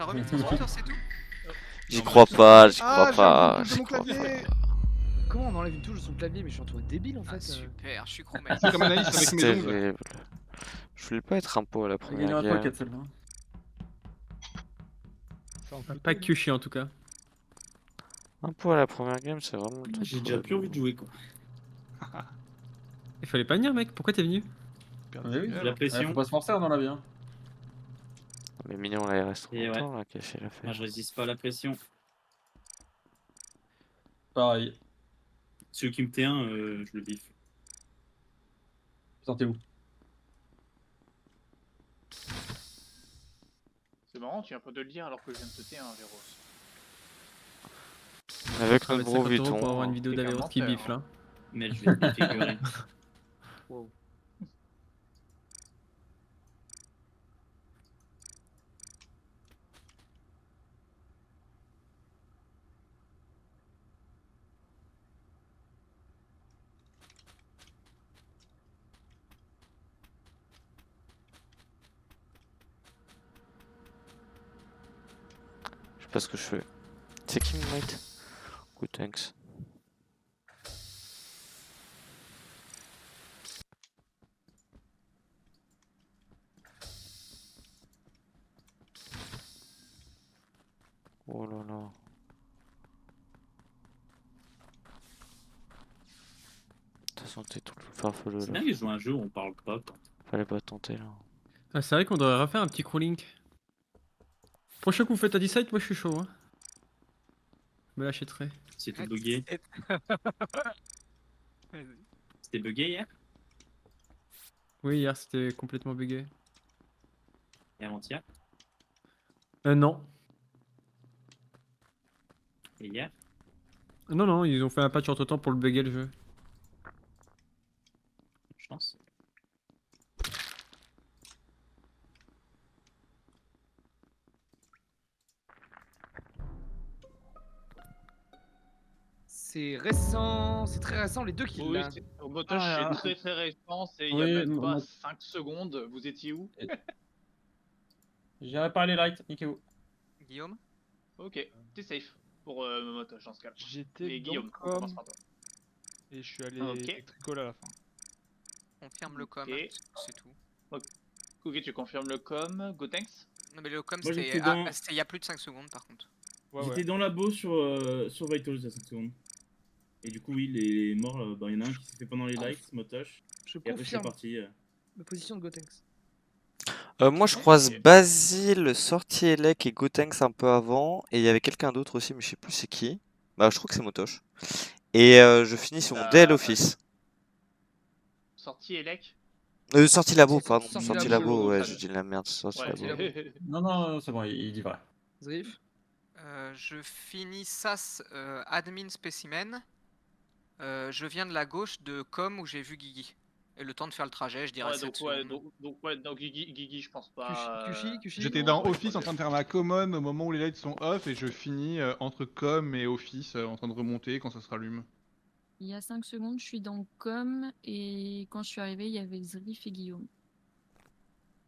T'as remis ton scooter, c'est tout? J'y crois pas, j'y Ah, crois pas, j'ai j'y un mon crois clavier. pas. Comment on enlève une touche de son clavier? Mais je suis entouré de débile en fait. Ah, super, je suis chromate. C'est comme Anaïs avec C'est mes ongles. terrible. Je voulais pas être un pot à la Gagner première un guerre. pocket celle-là. Pas Kyushi en tout cas. Un pot à la première game, c'est vraiment le truc. J'ai déjà plus envie de jouer quoi. Il fallait pas venir mec, pourquoi t'es venu? Mais oui, La pression. faut pas se forcer dans la vie. Hein. Mais mignon là, il reste trop Et ouais. longtemps là, caché la fait. Moi je résiste pas à la pression. Pareil. Celui qui me T1, je le biffe. Sortez où? C'est marrant, tu viens pas de le dire alors que je viens de te T1, Véros. Avec Ah, notre ouais, gros 50 € Vuitton. pour avoir une hein. vidéo C'est d'Avéros qui commentaire, biffe là. Mais je vais te défigurer. Wow. Je sais pas ce que je fais. C'est qui me mate? Good thanks. Oh là là. T'as senti tout le farfelu C'est là. dingue, ils jouent un jeu où on parle pas. Quoi. Fallait pas tenter là. Ah, c'est vrai qu'on devrait refaire un petit crawling. Prochain coup vous faites à 17, moi je suis chaud. Hein. Je me l'achèterai. C'est tout bugué. C'était bugué hier? Oui, hier c'était complètement bugué. Et avant-hier? Non. Et hier? Non, non, ils ont fait un patch entre temps pour le bugger le jeu. Chance. C'est récent, c'est très récent les deux kills Oui, là. au motoche, Ah, c'est très très récent, c'est il y oui, a même pas moi- 5 secondes. Vous étiez où? J'irai pas les lights, niquez-vous. Guillaume? Ok, t'es safe pour motoche dans ce cas. J'étais Et dans Guillaume, on com commence par toi. et je suis allé Ok. électrical à la fin. Confirme le com, Ok. c'est tout. Ok, tu confirmes le com, go thanks. Non mais le com Moi, c'était j'étais dans- il y a plus de 5 secondes par contre. Ouais, J'étais ouais. dans labo sur Vitals il y a 5 secondes. Et du coup, oui, les morts, bah, il y en a un qui s'est fait pendant les lights, Motoche. Je Et après, c'est confirme parti. la position de Gotenks. Moi je croise Basile, Sortie Elec et Gotenks un peu avant. Et il y avait quelqu'un d'autre aussi, mais je sais plus c'est qui. Bah je crois que c'est Motoche. Et je finis sur mon DL Office. Sortie Elec. Sortie Labo, pardon. Sortie Sortie Labo, Labo, ouais, très je bien. dis la merde. Sortie Ouais, Labo. Non, non, c'est bon, il dit vrai. Zrif. Je finis SAS admin spécimen. Je viens de la gauche de com où j'ai vu Guigui. Et le temps de faire le trajet, je dirais Ouais, 7 donc Guigui, je pense pas. Kushi. J'étais dans Office en train de faire ma common au moment où les lights sont off et je finis entre com et Office en train de remonter quand ça se rallume. Il y a 5 secondes, je suis dans com et quand je suis arrivé, il y avait Zrif et Guillaume.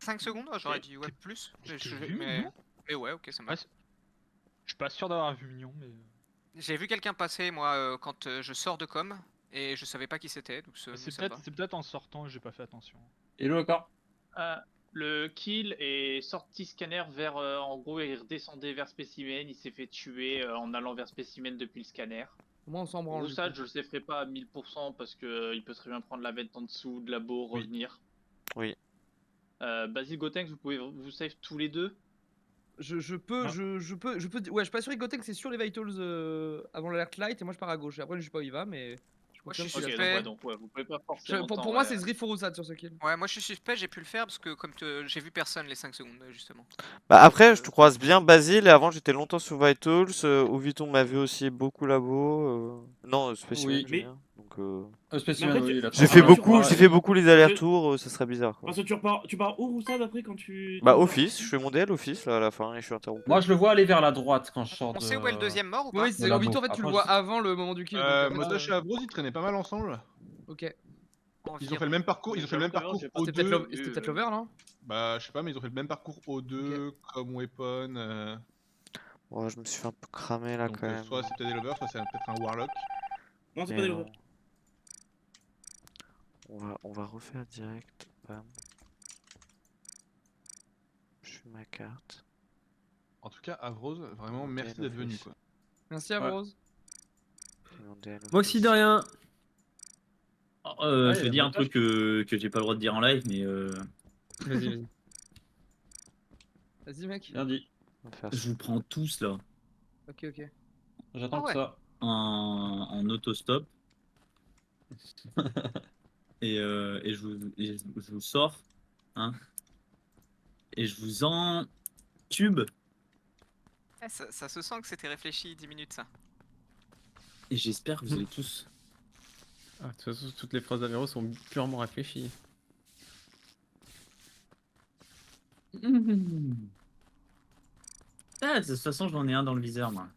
5 secondes, j'aurais dit ouais plus. Je t'ai Je- vu, mais... non mais ouais, ok, ça Ouais, marche. je suis pas sûr d'avoir vu Mignon, mais. J'ai vu quelqu'un passer moi quand je sors de com et je savais pas qui c'était donc C'est ça me va. peut-être en sortant, j'ai pas fait attention. Hello, encore. Le kill est sorti scanner vers. En gros, il redescendait vers spécimen. Il s'est fait tuer en allant vers spécimen depuis le scanner. Moi on s'en branle. du Roussade, coup. je le sais pas à 1000% parce que il peut très bien prendre la vente en dessous, de labo, Oui. revenir. Oui. Basile Gotenks, vous pouvez vous save tous les deux. Je peux. Ouais, je suis pas sûr que Gotenks c'est sur les Vitals avant l'alert light et moi je pars à gauche. Après je sais pas où il va mais. Moi je suis confirme Ok, qu'il a- suspect. donc vous pouvez pas forcément. Pour moi c'est Zrif ou Roussade sur ce kill. Ouais, moi je suis suspect, j'ai pu le faire parce que comme j'ai vu personne les 5 secondes justement. Bah après, je te croise bien Basile. Et avant, j'étais longtemps sur Vitals. Où Vuitton m'a vu aussi beaucoup labo. Non, Spécimen, Oui, je mais- viens. Donc, Spécimen, Mais après, oui, il a j'ai trop- fait Ah, beaucoup, tu j'ai fait beaucoup les allers-retours. Ça serait bizarre. Quoi. Parce que tu pars où, Roussade, après quand tu. Bah Office, je fais mon DL Office là à la fin et je suis interrompu. Moi, je le vois aller vers la droite quand je sors On de. sait où est le deuxième mort ou pas? Oui, c'est de labo. Obito en fait tu le Après, vois je- avant le moment du kill. donc, en fait, Motoche et Abrose ils traînaient pas mal ensemble. Ok. Ils ont fait le même parcours, ils ont fait le même parcours C'était peut-être O2. C'était peut-être l'over, non? Bah, je sais pas, mais ils ont fait le même parcours O2 comme weapon. Ouais, je me suis fait un peu cramer là Donc, quand même. soit c'est peut-être des lovers, soit c'est peut-être un warlock. Non, c'est Mais pas des non. lovers. On va refaire direct. Bam. Je fais ma carte. En tout cas, Avrose, vraiment Demander merci à d'être venu l'office. quoi. Merci à Rose. Demander à Moi aussi l'office. de rien. Ah, Je vais il y a dire un montage. truc que j'ai pas le droit de dire en live, mais Vas-y, vas-y. Vas-y, mec. Bien dit. On va faire je ça. vous prends tous là Ok, ok. J'attends Ah que ouais. ça. en autostop et je vous sors, hein, et je vous entube Eh, ça se sent que c'était réfléchi 10 minutes ça. et j'espère que vous allez tous. Ah, de toute façon, toutes les phrases d'Avero sont purement réfléchies. Ah, de toute façon, j'en ai un dans le viseur, moi.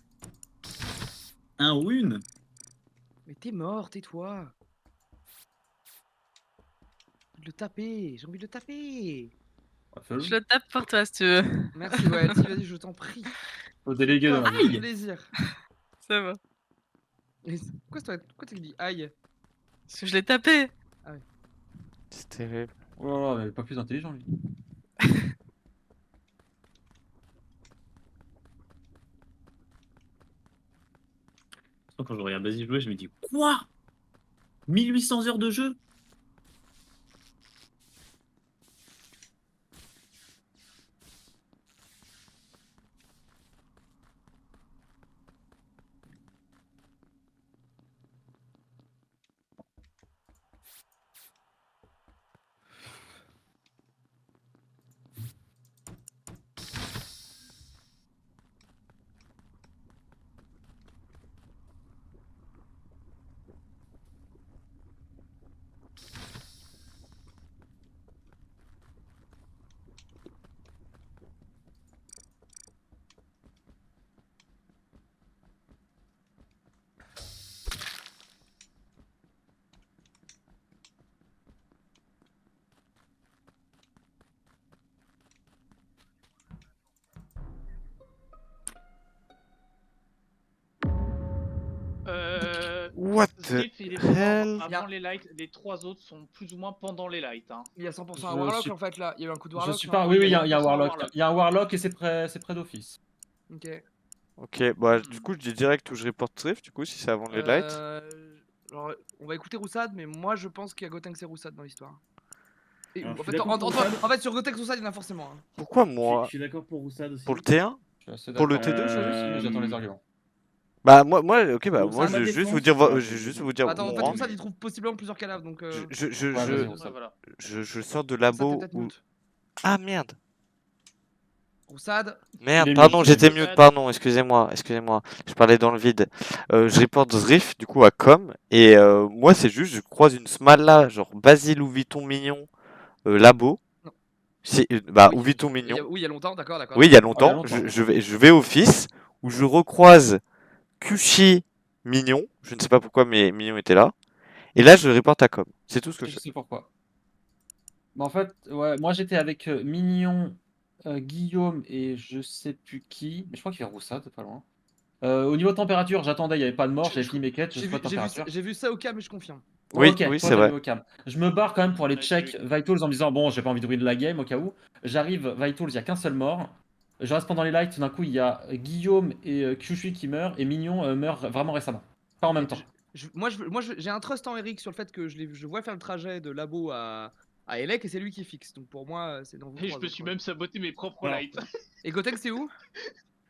Un ou une. Mais t'es mort, tais-toi. J'ai envie de le taper, j'ai envie de le taper. Fais-le. Je le tape pour toi si tu veux. Merci, ouais, vas-y, je t'en prie. Faut déléguer dans la Avec vie. plaisir. Ça va. Pourquoi t'as dit aïe? Parce que je l'ai tapé. C'est terrible. Oh là là, il est pas plus intelligent lui. Quand je regarde Basile jouer, je me dis quoi? 1800 heures de jeu? What the Zriff, il est hell? mort avant les lights, les 3 autres sont plus ou moins pendant les lights. Hein. Il y a 100% un Je Warlock suis- en fait là. Il y a eu un coup de Je Warlock. suis non pas. Oui, oui, il y a un 100% warlock. warlock. Il y a un warlock et c'est près d'office. Ok. Ok, bah du coup je dis direct où je reporte Thrift, du coup si c'est avant les lights. Alors, on va écouter Roussad, mais moi je pense qu'il y a Gotenks et Roussad dans l'histoire. Et Alors, en, je suis fait, d'accord pour Roussad. en fait, sur Gotenks Roussad, il y en a forcément. Hein. Pourquoi Je moi? suis d'accord pour Roussad aussi. Pour le T1? Je suis assez Pour le d'accord. T2, Mais j'attends les arguments. Bah moi ok bah Pour moi ça, je ma vais juste défense, vous dire tu vois, je vais juste vous dire Attends, en mon fait, rang. Roussad il trouve possiblement plusieurs cadavres donc. Je Ouais, vas-y, je, Roussad. Voilà. je sors de Roussad, labo t'es peut-être où... mute. Ah merde. Roussad. Merde, Il est pardon, mute, j'étais il est mute, mute. pardon, excusez-moi, je parlais dans le vide. Je reporte Zriff, du coup, à Com, et moi, c'est juste, je croise une small là, genre Basile ou Vuitton Mignon, Labo. Non. Bah, Oui, ou Vuitton Mignon. Oui, il y a longtemps, d'accord. Oui, il y a Ah, longtemps, il y a longtemps. je vais au office, où je recroise Kushi Mignon, je ne sais pas pourquoi, mais Mignon était là. Et là, je reporte à Com, c'est tout ce que je Je sais. sais pourquoi. Bah, en fait, ouais, moi j'étais avec Mignon, Guillaume et je sais plus qui. Mais je crois qu'il y a Roussad, pas loin. Au niveau température, j'attendais, il n'y avait pas de mort, j'avais fini mes quêtes, je sais pas de température. J'ai vu ça au cas, mais je confirme. Oui, Ok, oui, toi, c'est t'as vrai. vu au cam. Je me barre quand même pour aller Ouais, check j'ai Vitals en me disant bon, j'ai pas envie de ruiner la game au cas où. J'arrive, Vitals, il y a qu'un seul mort. Je reste pendant les lights, d'un coup il y a Guillaume et Kyushui qui meurent et Mignon meurt vraiment récemment. Pas en même temps. J'ai un trust en Eric sur le fait que je vois faire le trajet de Labo à Elec et c'est lui qui fixe. Donc pour moi, c'est dans vous. Et je trois, me donc, suis ouais. même saboté mes propres Alors. lights. Et Gotenks, c'est où?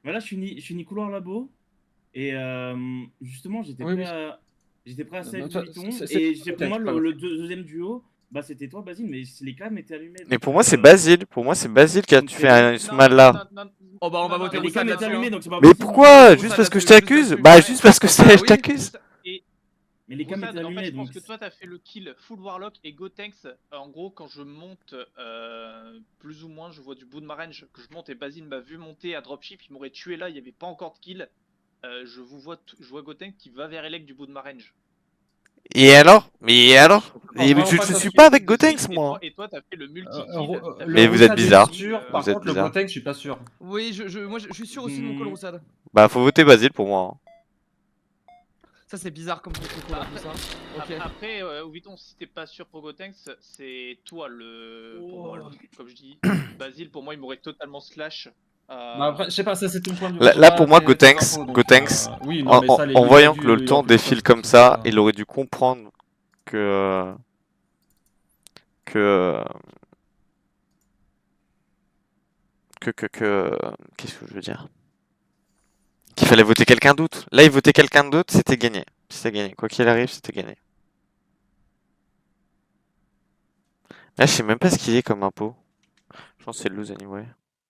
Voilà, je finis couloir labo. Et justement, j'étais Oui, prêt oui. à. J'étais prêt à Non, save toi, Vuitton. c'est- Et c'est- pour moi, pas le deuxième duo, bah c'était toi, Basile, mais les cams étaient allumés. Mais donc, pour moi, c'est Basile, qui a donc fait c'est- une small là. Oh bah on va Non, voter Mais les Roussad cams étaient là-dessus. allumés, hein. donc c'est pas Mais possible. pourquoi? Roussad Juste parce que je là-dessus, t'accuse? Roussad Bah, là-dessus. juste parce que Bah je oui. t'accuse. Et Mais les cams Roussad, étaient en fait, allumés, je pense donc. que toi, t'as fait le kill full warlock et Gotenks. En gros, quand je monte, plus ou moins, je vois du bout de ma range, que je monte et Basile m'a vu monter à dropship, il m'aurait tué là, il n'y avait pas encore de kill. Je vois Gotenks qui va vers Elec du bout de ma range. Et alors? Mais alors? Et Non, je pas ne ça. suis pas avec Gotenks, moi. Et toi, t'as fait le multi-kill. Mais vous êtes bizarre. Par Vous êtes contre, le bizarre. Gotenks, je suis pas sûr. Oui, moi je suis sûr aussi de mon call Roussade. Bah, faut voter Basile pour moi. hein. Ça c'est bizarre comme truc call en plus. Hein. Ok. Après, Ouviton, si t'es pas sûr pour Gotenks, c'est toi le. Pour moi, comme je dis, Basile, pour moi, il m'aurait totalement slash. Bah après, je sais pas, ça c'est ton point de vue. Là, pour moi, Tes Gotenks, infos, donc, oui, non, en, mais ça, les en gars voyant du- que le il y a temps plus de défile choses comme qui ça, sont- il aurait dû comprendre que qu'est-ce que je veux dire? Qu'il fallait voter quelqu'un d'autre. Là, il votait quelqu'un d'autre, c'était gagné. C'était gagné. Quoi qu'il arrive, c'était gagné. Là, je sais même pas ce qu'il est comme impôt. Je pense que c'est lose anyway.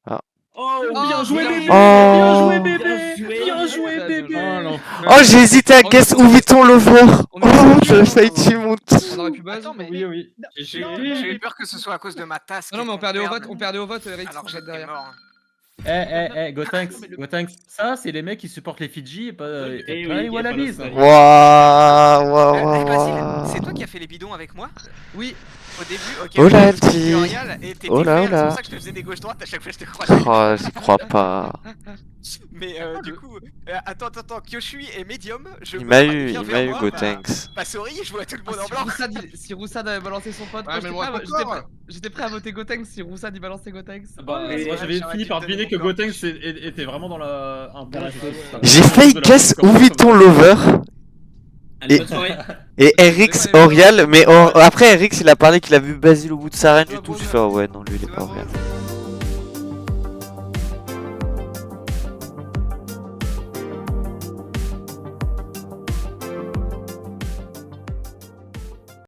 Ah. Oh, bien joué, bébé. Bien joué, bébé. Bien joué bébé. Oh, j'ai hésité à guess où vit-on lover. On Oh, est- j'avais failli tuer mon On aurait pu buzz. Attends, mais. Oui, oui. J'ai eu peur que ce soit à cause de ma tasse. Non, mais on perdait au vote, Eric. Alors que j'étais derrière. mort. Gotenks, ça c'est les mecs qui supportent les Fidji et pas oui, les y a Wallabies. pas de- Waouh, Basile, c'est toi qui as fait les bidons avec moi? Oui. Au début, ok. Oh là, je faisais petit. tutoriel et t'étais Oh là, vert, oh là. c'est pour ça que je te faisais des gauches-droites à chaque fois que je te croisais. Oh, j'y crois pas. Mais du coup, attends, Kyoshui est médium. Il m'a eu Gotenks. Bah sorry, je vois tout le monde en Si blanc. Si Roussad avait balancé son pote, Ouais, moi, mais moi, j'étais prêt à voter Gotenks si Roussad il balançait Gotenks. Bah, Ouais, moi ouais, j'avais j'aurais fini dû par te deviner donner que mon corps. Gotenks était vraiment dans un bon jeu. J'ai failli guess où vit ton lover. Allez, bonne soirée. Et Erix Orial, mais après Erix il a parlé qu'il a vu Basile au bout de sa reine du tout. J'ai fait oh ouais non lui il est pas Orial.